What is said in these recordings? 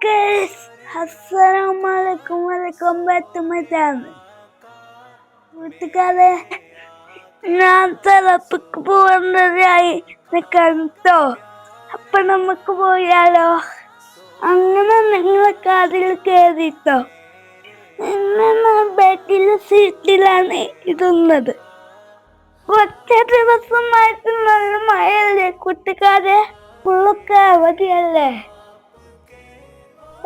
guys, assalamualaikum welcome back to my channel. കൂട്ടുകാരെ, ഞാൻ തലപ്പിക്ക് പോകുന്നതായി കണ്ടോ? അപ്പൊ നമുക്ക് പോയാലോ? അങ്ങനെ നിങ്ങൾ കാറിൽ കയറിട്ടോ. ഇന്ന് ഞാൻ ബെഡിലെ സീറ്റിലാണ് ഇരുന്നത്. ഒറ്റ ദിവസമായിട്ട് നല്ല മഴയല്ലേ കൂട്ടുകാരെ? പുള്ളൊക്കെ അവധിയല്ലേ?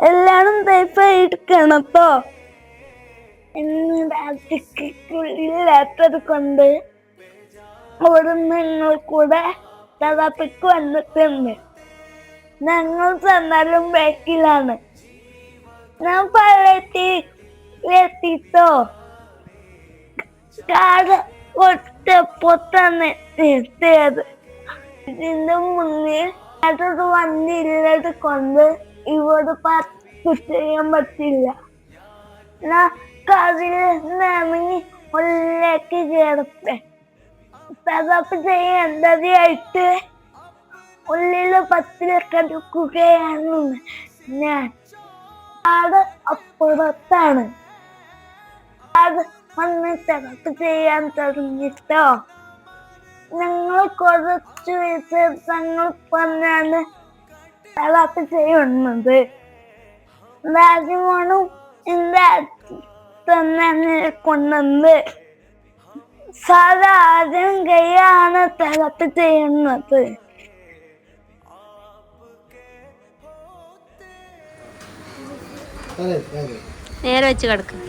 എല്ലാരും സേഫായി ഇരിക്കണം കേട്ടോ. ഇന്ന് രാത്രിക്കുള്ളില്ലാത്തത് കൊണ്ട് അവിടെ നിങ്ങൾ കൂടെ തലപ്പിക്ക് വന്നിട്ടുണ്ട്. ഞങ്ങൾ ചെന്നാലും ബാക്കിലാണ്. ഞാൻ എത്തിട്ടോ. കാറ് ഒറ്റപ്പൊത്താണ് നിർത്തിയത്. ഇതിന്റെ മുന്നിൽ അതൊരു വണ്ടി ഇല്ലത് കൊണ്ട് ഇവിടെ പാർക്ക് ചെയ്യാൻ പറ്റില്ല. കാറിൽ ഇറങ്ങി ഉള്ളിലേക്ക് ചേർത്ത് തകപ്പ് ചെയ്യേണ്ടതായിട്ട് ഉള്ളില് ബസ്സിലൊക്കെ എടുക്കുകയാണ് ഞാൻ. അത് അപ്പുറത്താണ്. അത് വന്ന് തകപ്പ് ചെയ്യാൻ തുടങ്ങിട്ടോ. ഞങ്ങൾ കുറച്ച് വിശേഷങ്ങൾ പറഞ്ഞാണ് തകപ്പ് ചെയ്യുന്നത്. രാജ്യമാണും എന്റെ തന്നെ കൊണ്ടുവന്ന് സാധാരണ കൈയാണ് തകപ്പ് ചെയ്യുന്നത്. നേരെ വെച്ച് കിടക്കും.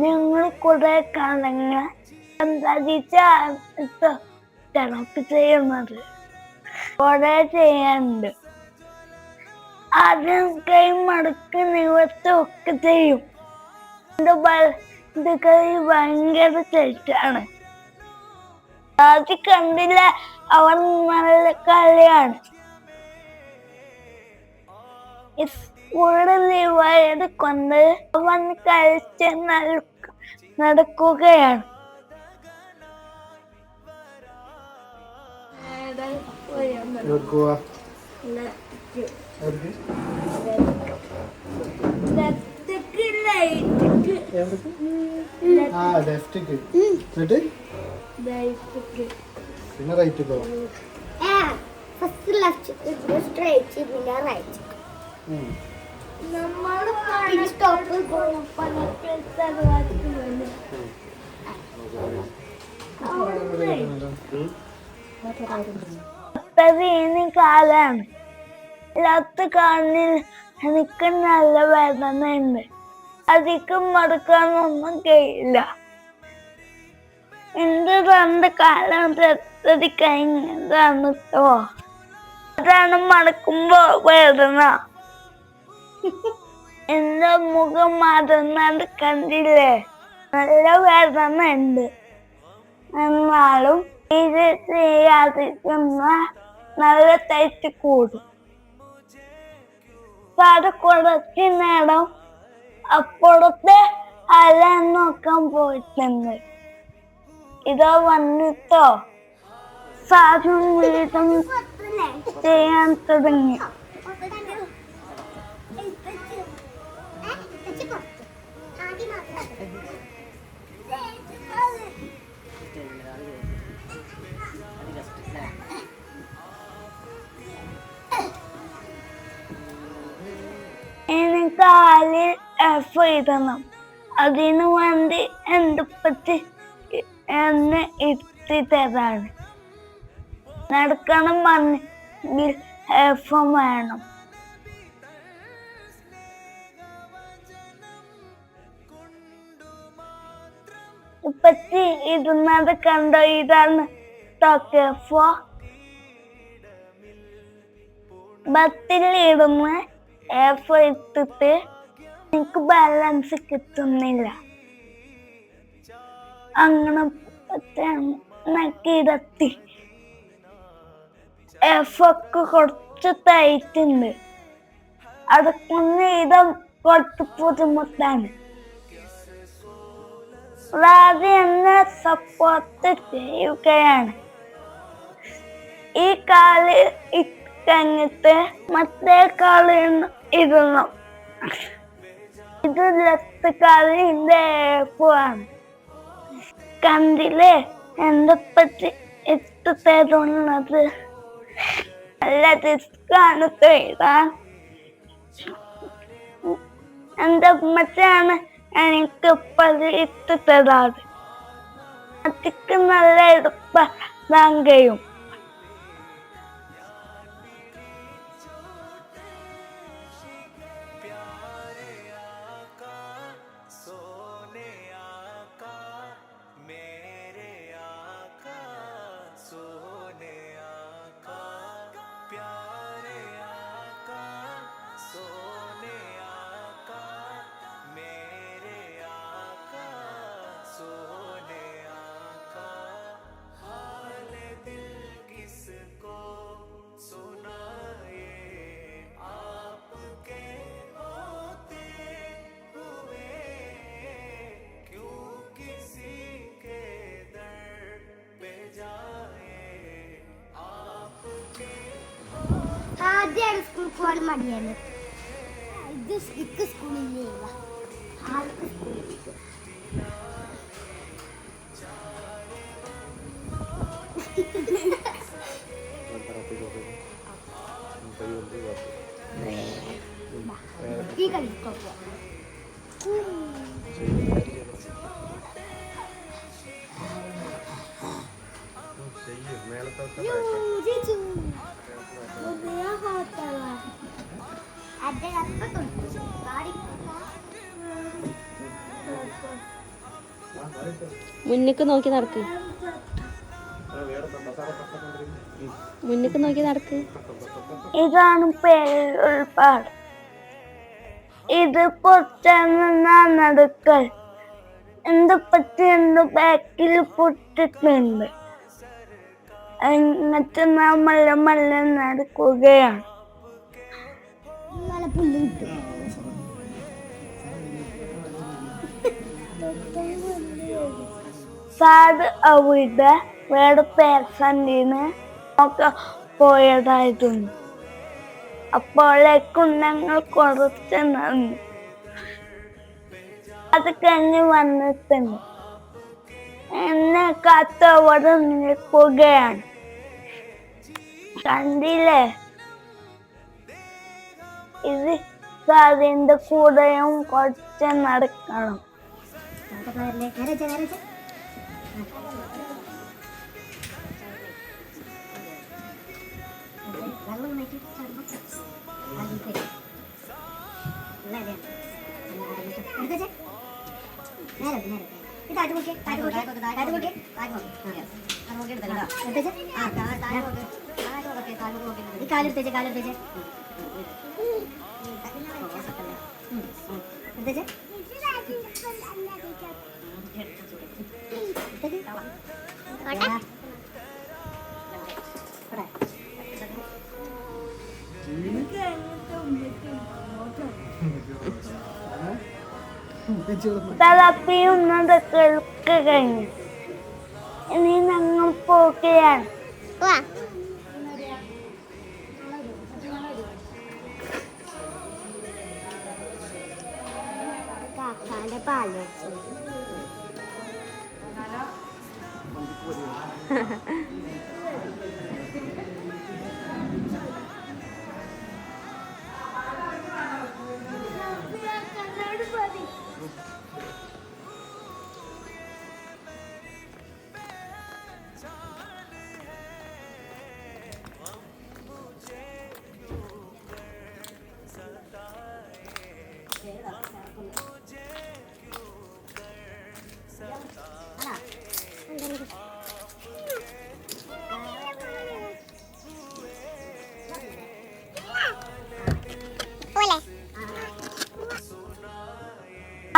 ഞങ്ങൾ കുറെ കാലങ്ങൾ തെറപ്പി ചെയ്യുന്നത് കുറെ ചെയ്യാനുണ്ട്. ആദ്യം കൈ മടക്ക് നിവർത്തും ഒക്കെ ചെയ്യും. എന്റെ കൈ ഭയങ്കര തെറ്റാണ്. ആദ്യം കണ്ടില്ല, അവൻ നല്ല കളിയാണ്. സ്കൂളിൽ ലീവായത് കൊണ്ട് അവൻ കഴിച്ച് നടക്കുകയാണ്. പിന്നെ റൈറ്റ് പോ. ഫസ്റ്റ് ലെഫ്റ്റ്, പിന്നെ സ്ട്രൈറ്റ്, പിന്നെ റൈറ്റ്. പിന്നെ സ്റ്റോപ്പ്. ഇനി കാലാണ്. ലെഫ്റ്റ് കാലിൽ എനിക്ക് നല്ല വേദനയുണ്ട്. അധികം മടക്കാനൊന്നും കഴിയില്ല. എന്റെ രണ്ട് കാലം രക്തതി കഴിഞ്ഞതാണ് കേട്ടോ. അതാണ് മടക്കുമ്പോ വേദന. എന്റെ മുഖം മാറുന്നത് കണ്ടില്ലേ? നല്ല വേദന ഉണ്ട്. എന്നാലും ഇത് ചെയ്യാതിരിക്കുന്ന നല്ല തയ്ച്ച് കൂടും. അത് കുറച്ച് നേരം അപ്പുറത്തെ അല നോക്കാൻ പോയിട്ടുണ്ട്. ഇതോ വന്നിട്ടോ സാധനം വീതം ചെയ്യാൻ തുടങ്ങി. ഇനി കാലിൽ എഫ് എഴുതണം. അതിനു വേണ്ടി എന്റെ പറ്റി എന്നെ ഇരുത്തി തരാണ്. നടക്കണം പറഞ്ഞെങ്കിൽ എഫ് വേണം. ഇപ്പത്തി ഇരുന്നത് കണ്ടോ? ഇതാണ് ടോക്കഫോ. ബസ്സിൽ ഇരുന്ന് എഫ് ഇട്ടിട്ട് എനിക്ക് ബാലൻസ് കിട്ടുന്നില്ല. അങ്ങനെ കിടത്തി എഫൊക്കെ കുറച്ച് തയ്റ്റുണ്ട്. അതൊക്കൊന്ന് ഇതം കുറച്ച് ബുദ്ധിമുട്ടാണ്. ആദ്യം എന്നെ സപ്പോർട്ട് ചെയ്യുകയാണ്. ഈ കാല് കഴിഞ്ഞിട്ട് മറ്റേ കാല് ഇടണം. ഇത് ലെഫ്റ്റ് കാലിന്റെ ഏപ്പാണ്. കണ്ടില്ലേ എന്റെ പറ്റി ഇട്ട് തരുന്നത്? നല്ല റിസ്ക്കാണ് തരാൻ. എന്റെ ഉമ്മച്ചാണ് എനിക്ക് ഇട്ട് തരാറ്. അതിക്ക് നല്ല എളുപ്പം കഴിയും. ആദ്യം സ്കൂളിൽ പോകാൻ മടിയാണ്. ഇത് സ്കൂളിൽ ആൾക്ക് സ്കൂളിൽ ഈ കളിക്കോ മുന്നിക്ക് നോക്കി നടക്ക്. മുന്നിക്ക് നോക്കി നടക്ക്. ഇതാണ് പേരുൾപ്പാട്. ഇത് പൊട്ടാൻ നടക്കൽ. എന്റെ പറ്റി എന്റെ ബാക്കിൽ പൊട്ടിട്ടുണ്ട്. എന്നിട്ട് ഞാൻ മെല്ലെ മെല്ലെ നടക്കുകയാണ്. സാറ് അവിടെ വേറെ പേഴ്സന്റിന് ഒക്കെ പോയതായിരുന്നു. അപ്പോഴേക്കും ഞങ്ങൾ കുറച്ച് നന്ദി. അത് കഴിഞ്ഞ് വന്നിട്ടുണ്ട്. എന്നെ കാത്തവിടെ നിൽക്കുകയാണ്. കണ്ടില്ലേ? ഇത് സാറിന്റെ കൂടെയും കുറച്ച് നടക്കണം. തിളപ്പിയുന്നത് കേൾക്ക് കഴിഞ്ഞു. ഇനി ഞങ്ങൾ പോവുകയാണ്. കാക്കാന്റെ പാല്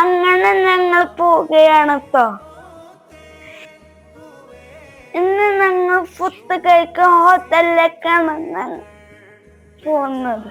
അങ്ങനെ ഞങ്ങൾ പോവുകയാണ്. ഇന്ന് ഞങ്ങൾ ഫുഡ് കഴിക്കാൻ ഹോട്ടലിലേക്കാണ് ഞാൻ പോകുന്നത്.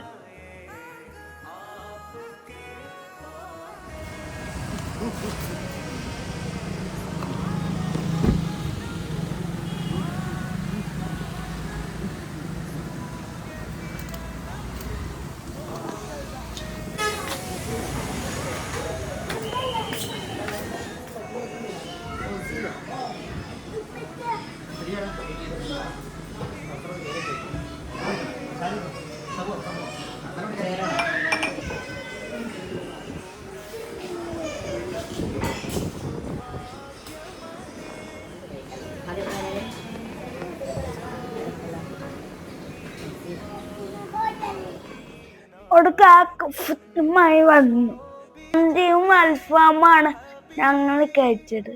ഒരു കാക്ക ഫുഡുമായി വന്നു. മന്തിയും അൽഫാമാണ് ഞങ്ങൾ കഴിച്ചത്.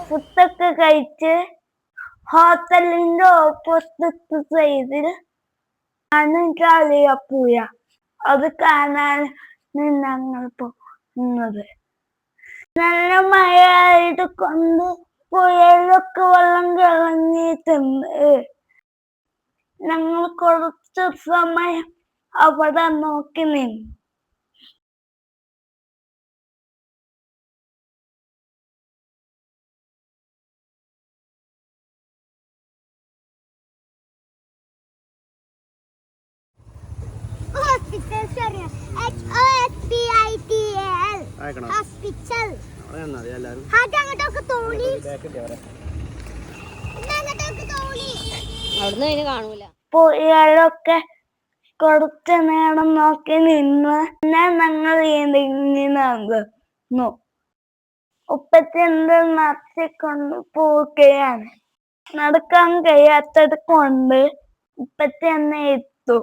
ഫുഡൊക്കെ കഴിച്ച് ഹോട്ടലിന്റെ ഓപ്പോസിറ്റ് സൈഡിൽ ആണ് കളിയപ്പുഴ. അത് കാണാൻ ഞങ്ങൾ പോകുന്നത്. നല്ല മഴയായത് കൊണ്ട് പുഴയിലൊക്കെ വെള്ളം കിളങ്ങിയിട്ടുണ്ട്. ഞങ്ങൾ കുറച്ച് സമയം അവിടെ നോക്കി നിന്നു. അവിടുന്ന് അതിന് കാണൂല. പുഴകളൊക്കെ കുറച്ച് നേരം നോക്കി നിന്ന് പിന്നെ ഞങ്ങൾ ഇറങ്ങി നടന്നു. ഉപ്പച്ചെന്ത് നടത്തിക്കൊണ്ട് പോവുകയാണ്. നടക്കാൻ കഴിയാത്തത് കൊണ്ട് ഉപ്പച്ചെന്നെ എത്തു.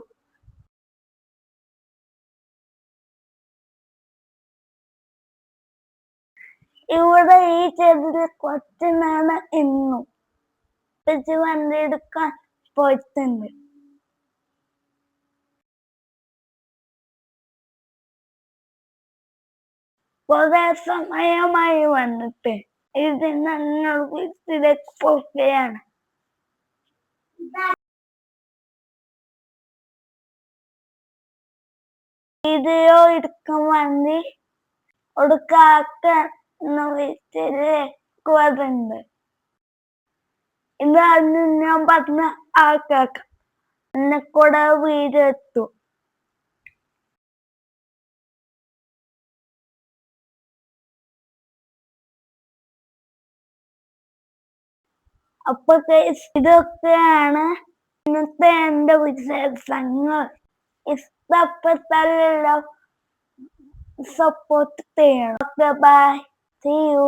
ഇവിടെ ഈ ചെടിയിൽ കുറച്ച് നേരം ഇന്നു. ഉപ്പച്ചി വണ്ടി എടുക്കാൻ പോയിട്ടുണ്ട്. കുറെ സമയമായി വന്നിട്ട് ഇത് ഞങ്ങൾ വീട്ടിലേക്ക് പോവുകയാണ്. വീഡിയോ എടുക്കാൻ വേണ്ടി ഒരു കാക്ക വീട്ടിലേക്ക് വരുന്നുണ്ട്. ഇതാണ് ഞാൻ പറഞ്ഞ ആ കാക്ക. എന്നെ കൂടെ വീഡിയോ എടുത്തു. അപ്പൊ ഇതൊക്കെയാണ് ഇന്നത്തെ എന്റെ വിശേഷങ്ങൾ. ഇഷ്ടപ്പെട്ടാലെല്ലാം സപ്പോർട്ട് ചെയ്യണം. Okay, bye, see U.